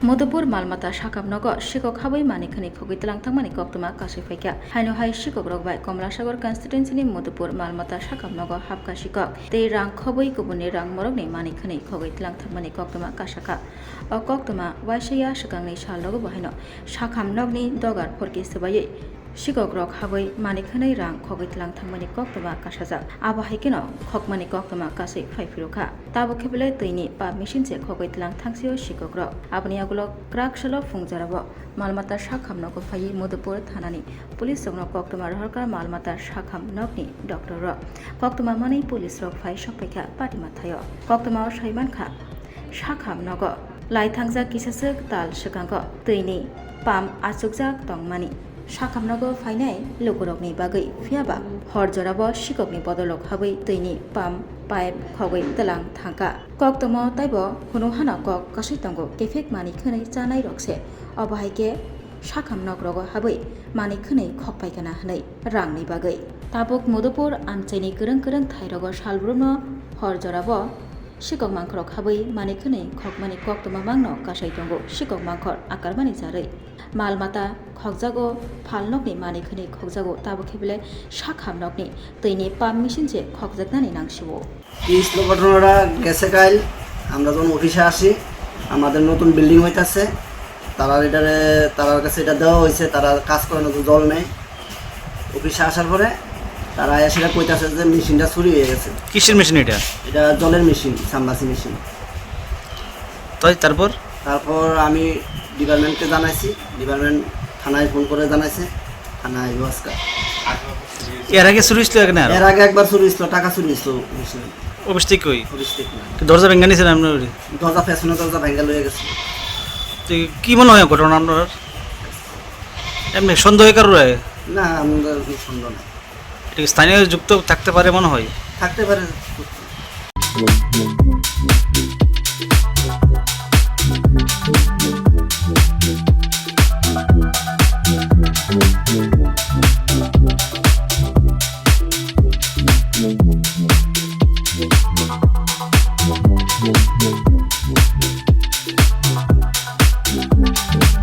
Madhupur Malmata Shakamnago Sikok Habwi Khwnwi Khogwi Twlangkha Koktoma Kasui Faika Haino Hai Sikok Rokbai Komlasagar Constituency ni Madhupur Malmata Shakamnago Habka Sikok Tei Rang Khogwi Kubuni Rang Morokni Khwnwi Khogwi Twlangkha Koktoma Kasaka O Koktoma Waisaya Shakangni Shallogo Bahino Shakamnogni Dogar Porki Subayei Sikok Rok Habwi Khwnwi Rang Khogwi Twlangkha Koktoma Kasajak Abo Haikino Khogmani Koktoma Kasui Faifiruka Tabo Kebele Tuini Pa Mishinse Khogwi Twlangkhangsio Sikok Rok Abni Agulok Kraksalo Fungjarabo Malmata Shakamnago Fayi Madhupur Thanani Police Rokno Koktoma Rohorkar Malmata Shakamnogni Dr. Rok Koktoma Mani Police Rok Fai Shokpekha Patima Thayo Koktoma Saimanka Shakamnago Laithangja Kisasek Tal Shikangko Tuini Pam Asukjak Tongmani Shakamnago Fainai Lokurokni Bagai Fiaba Horjorabo Sikokni Bodolok Habwi Tuini Pam Pipe Khogwi Twlangkha Koktoma Taibo Khwnwi Kok Kasaitongo Kefek Khwnwi Janai Rokse Obahaike Shakamnog Rogo Habwi Khwnwi Khogpaikana Hnai Rangni Bagai Tabuk Madhupur Amchaini Gorong Thairogo Salbrumno Horjorabo Sikok Mankhorok Habwi Khwnwi Khogmani Koktoma Mangno Kasaitongo Sikok Mankhor Akarmani Jarai Malmata Khogjago Phalnokni Khwnwi Khogjago Tabo Kebele Shakamnogni Tuini Pam Mishinje Khogjaknani Nangsibo ইস ঘটনাটা গেছে কাল আমরা যখন অফিসে আসি আমাদের নতুন building হইতাছে তারার কাছে এটা দেওয়া হয়েছে তারা কাজ করে নতুন জল নেই অফিসে আসার পরে তারা এসে কইতাছে যে মেশিনটা চুরি হয়ে গেছে কিসের মেশিন এটা জলের মেশিন সামবাসি মেশিন তারপর আমি ডিপার্টমেন্টকে জানাইছি ডিপার্টমেন্ট থানায় ফোন করে জানাইছে থানায় আজকে এর আগে চুরি হয়েছিল এর আগে একবার চুরি হয়েছিল টাকা চুরি হয়েছিল মেশিন অফিস থেকে কই অফিস থেকে দরজা ভেঙে নিয়েছেন আপনার দরজা ফেসনে দরজা ভেঙে লয়ে গেছে কি মনে হয় ঘটনা আপনার এমনি সন্দেহ কারো না আমাদের সন্দেহ নাই স্থানীয় যুক্ত থাকতে পারে মনে হয় থাকতে পারে